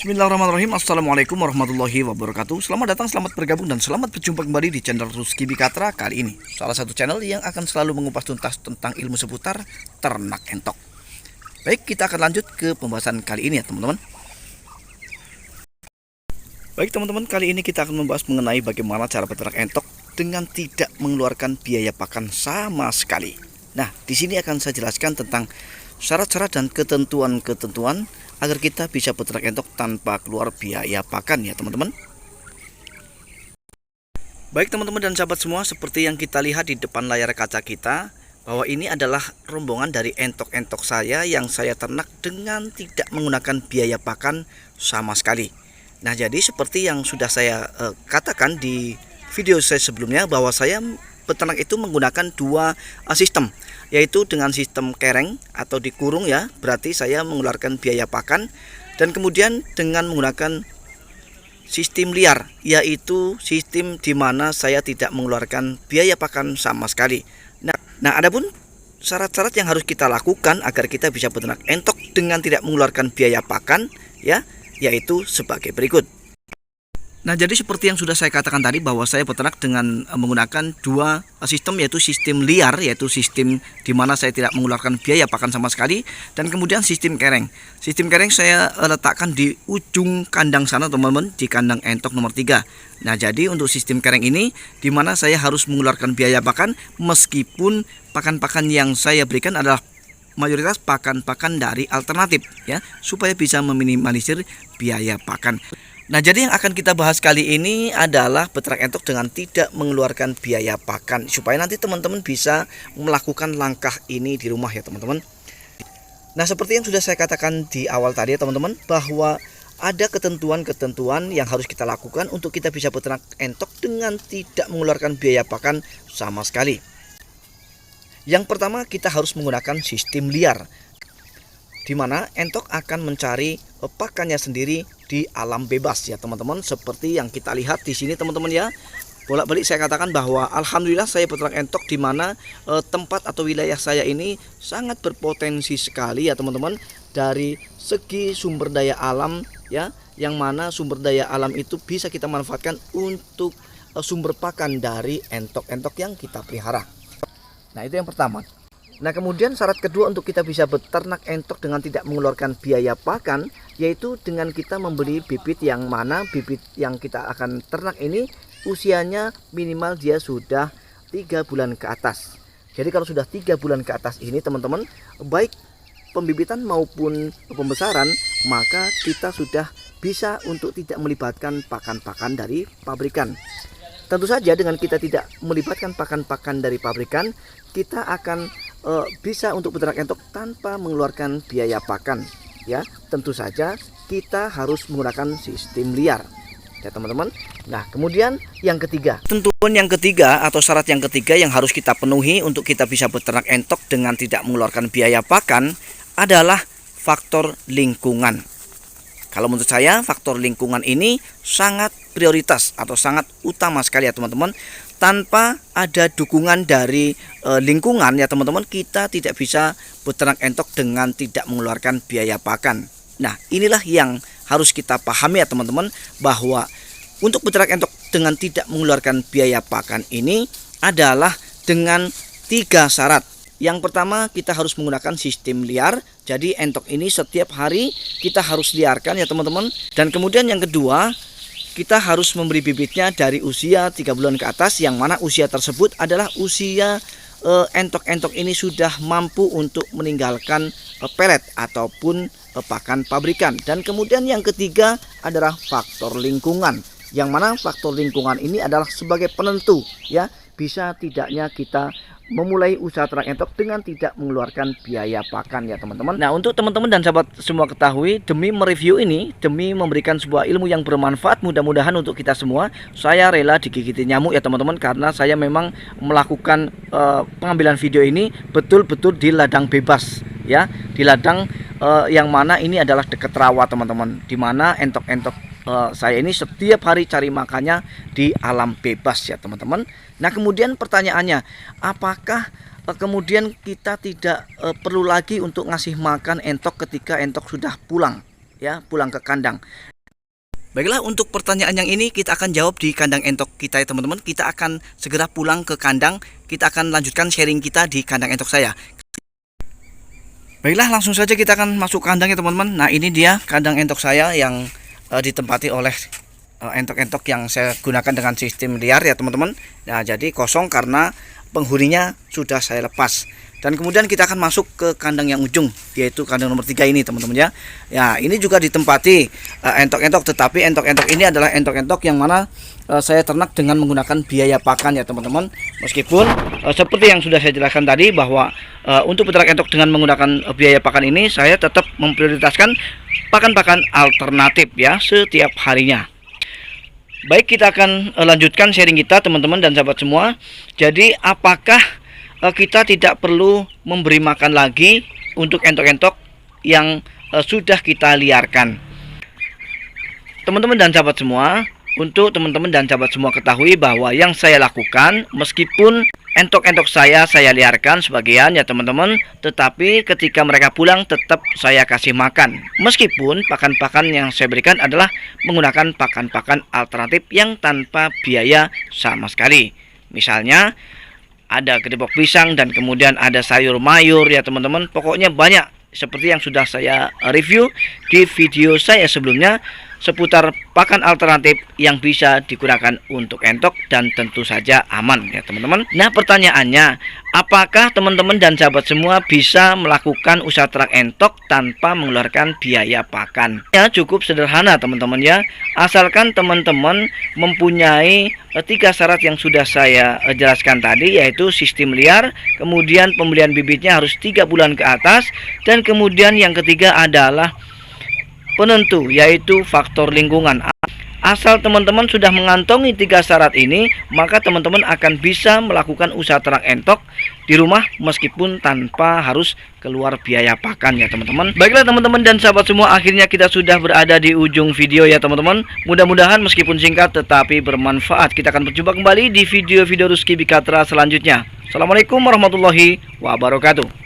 Bismillahirrahmanirrahim. Assalamualaikum warahmatullahi wabarakatuh. Selamat datang, selamat bergabung, dan selamat berjumpa kembali di channel Rusky Bikatra. Kali ini salah satu channel yang akan selalu mengupas tuntas tentang ilmu seputar ternak entok. Baik, kita akan lanjut ke pembahasan kali ini ya teman-teman. Baik teman-teman, kali ini kita akan membahas mengenai bagaimana cara beternak entok dengan tidak mengeluarkan biaya pakan sama sekali. Nah, di sini akan saya jelaskan tentang syarat-syarat dan ketentuan-ketentuan agar kita bisa beternak entok tanpa keluar biaya pakan ya teman-teman. Baik teman-teman dan sahabat semua, seperti yang kita lihat di depan layar kaca kita, bahwa ini adalah rombongan dari entok-entok saya yang saya ternak dengan tidak menggunakan biaya pakan sama sekali. Nah, jadi seperti yang sudah saya katakan di video saya sebelumnya, bahwa saya peternak itu menggunakan dua sistem, yaitu dengan sistem kereng atau dikurung ya, berarti saya mengeluarkan biaya pakan, dan kemudian dengan menggunakan sistem liar, yaitu sistem di mana saya tidak mengeluarkan biaya pakan sama sekali. Nah, adapun syarat-syarat yang harus kita lakukan agar kita bisa beternak entok dengan tidak mengeluarkan biaya pakan ya, yaitu sebagai berikut. Nah, jadi seperti yang sudah saya katakan tadi, bahwa saya peternak dengan menggunakan dua sistem, yaitu sistem liar, yaitu sistem di mana saya tidak mengeluarkan biaya pakan sama sekali, dan kemudian sistem kereng. Sistem kereng saya letakkan di ujung kandang sana teman-teman, di kandang entok nomor 3. Nah, jadi untuk sistem kereng ini di mana saya harus mengeluarkan biaya pakan, meskipun pakan-pakan yang saya berikan adalah mayoritas pakan-pakan dari alternatif ya, supaya bisa meminimalisir biaya pakan. Nah, jadi yang akan kita bahas kali ini adalah beternak entok dengan tidak mengeluarkan biaya pakan, supaya nanti teman-teman bisa melakukan langkah ini di rumah ya teman-teman. Nah, seperti yang sudah saya katakan di awal tadi ya teman-teman, bahwa ada ketentuan-ketentuan yang harus kita lakukan untuk kita bisa beternak entok dengan tidak mengeluarkan biaya pakan sama sekali. Yang pertama, kita harus menggunakan sistem liar, di mana entok akan mencari pakannya sendiri di alam bebas ya teman-teman, seperti yang kita lihat di sini teman-teman ya. Bolak-balik saya katakan bahwa alhamdulillah saya peternak entok di mana tempat atau wilayah saya ini sangat berpotensi sekali ya teman-teman, dari segi sumber daya alam ya, yang mana sumber daya alam itu bisa kita manfaatkan untuk sumber pakan dari entok-entok yang kita pelihara. Nah, itu yang pertama. Nah, kemudian syarat kedua untuk kita bisa beternak entok dengan tidak mengeluarkan biaya pakan, yaitu dengan kita membeli bibit, yang mana bibit yang kita akan ternak ini usianya minimal dia sudah 3 bulan ke atas. Jadi kalau sudah 3 bulan ke atas ini teman-teman, baik pembibitan maupun pembesaran, maka kita sudah bisa untuk tidak melibatkan pakan-pakan dari pabrikan. Tentu saja dengan kita tidak melibatkan pakan-pakan dari pabrikan, kita akan bisa untuk beternak entok tanpa mengeluarkan biaya pakan ya. Tentu saja kita harus menggunakan sistem liar ya teman-teman. Nah, kemudian yang ketiga, ketentuan yang ketiga atau syarat yang ketiga yang harus kita penuhi untuk kita bisa beternak entok dengan tidak mengeluarkan biaya pakan adalah faktor lingkungan. Kalau menurut saya faktor lingkungan ini sangat prioritas atau sangat utama sekali ya teman-teman. Tanpa ada dukungan dari lingkungan ya teman-teman, kita tidak bisa beternak entok dengan tidak mengeluarkan biaya pakan. Nah, inilah yang harus kita pahami ya teman-teman, bahwa untuk beternak entok dengan tidak mengeluarkan biaya pakan ini adalah dengan 3 syarat. Yang pertama, kita harus menggunakan sistem liar. Jadi entok ini setiap hari kita harus liarkan ya teman-teman. Dan kemudian yang kedua, kita harus memberi bibitnya dari usia 3 bulan ke atas, yang mana usia tersebut adalah usia entok-entok ini sudah mampu untuk meninggalkan pelet ataupun pakan pabrikan. Dan kemudian yang ketiga adalah faktor lingkungan, yang mana faktor lingkungan ini adalah sebagai penentu ya, bisa tidaknya kita memulai usaha ternak entok dengan tidak mengeluarkan biaya pakan ya teman-teman. Nah, untuk teman-teman dan sahabat semua ketahui, demi mereview ini, demi memberikan sebuah ilmu yang bermanfaat mudah-mudahan untuk kita semua, saya rela digigiti nyamuk ya teman-teman, karena saya memang melakukan pengambilan video ini betul-betul di ladang bebas ya, di ladang yang mana ini adalah dekat rawa teman-teman, di mana entok-entok saya ini setiap hari cari makannya di alam bebas ya teman-teman. Nah, kemudian pertanyaannya, apakah kemudian kita tidak perlu lagi untuk ngasih makan entok ketika entok sudah pulang ya, pulang ke kandang? Baiklah, untuk pertanyaan yang ini kita akan jawab di kandang entok kita ya teman-teman. Kita akan segera pulang ke kandang. Kita akan lanjutkan sharing kita di kandang entok saya. Baiklah, langsung saja kita akan masuk kandang ya teman-teman. Nah, ini dia kandang entok saya yang ditempati oleh entok-entok yang saya gunakan dengan sistem liar ya teman-teman. Nah, jadi kosong karena penghuninya sudah saya lepas. Dan kemudian kita akan masuk ke kandang yang ujung, yaitu kandang nomor 3 ini teman-teman ya. Ya, ini juga ditempati entok-entok, tetapi entok-entok ini adalah entok-entok yang mana saya ternak dengan menggunakan biaya pakan ya teman-teman. Meskipun seperti yang sudah saya jelaskan tadi bahwa untuk peternak entok dengan menggunakan biaya pakan ini, saya tetap memprioritaskan pakan-pakan alternatif ya setiap harinya. Baik, kita akan lanjutkan sharing kita teman-teman dan sahabat semua. Jadi apakah kita tidak perlu memberi makan lagi untuk entok-entok yang sudah kita liarkan? Teman-teman dan sahabat semua, untuk teman-teman dan sahabat semua ketahui bahwa yang saya lakukan, meskipun entok-entok saya liarkan sebagian ya teman-teman, tetapi ketika mereka pulang tetap saya kasih makan. Meskipun pakan-pakan yang saya berikan adalah menggunakan pakan-pakan alternatif yang tanpa biaya sama sekali. Misalnya ada keripik pisang dan kemudian ada sayur mayur ya teman-teman. Pokoknya banyak seperti yang sudah saya review di video saya sebelumnya seputar pakan alternatif yang bisa digunakan untuk entok dan tentu saja aman ya teman-teman. Nah, pertanyaannya, apakah teman-teman dan sahabat semua bisa melakukan usaha ternak entok tanpa mengeluarkan biaya pakan? Ya, cukup sederhana teman-teman ya. Asalkan teman-teman mempunyai 3 syarat yang sudah saya jelaskan tadi, yaitu sistem liar, kemudian pembelian bibitnya harus 3 bulan ke atas, dan kemudian yang ketiga adalah penentu, yaitu faktor lingkungan. Asal teman-teman sudah mengantongi 3 syarat ini, maka teman-teman akan bisa melakukan usaha ternak entok di rumah meskipun tanpa harus keluar biaya pakan ya teman-teman. Baiklah teman-teman dan sahabat semua, akhirnya kita sudah berada di ujung video ya teman-teman. Mudah-mudahan meskipun singkat tetapi bermanfaat. Kita akan berjumpa kembali di video-video Rusky Bikatra selanjutnya. Assalamualaikum warahmatullahi wabarakatuh.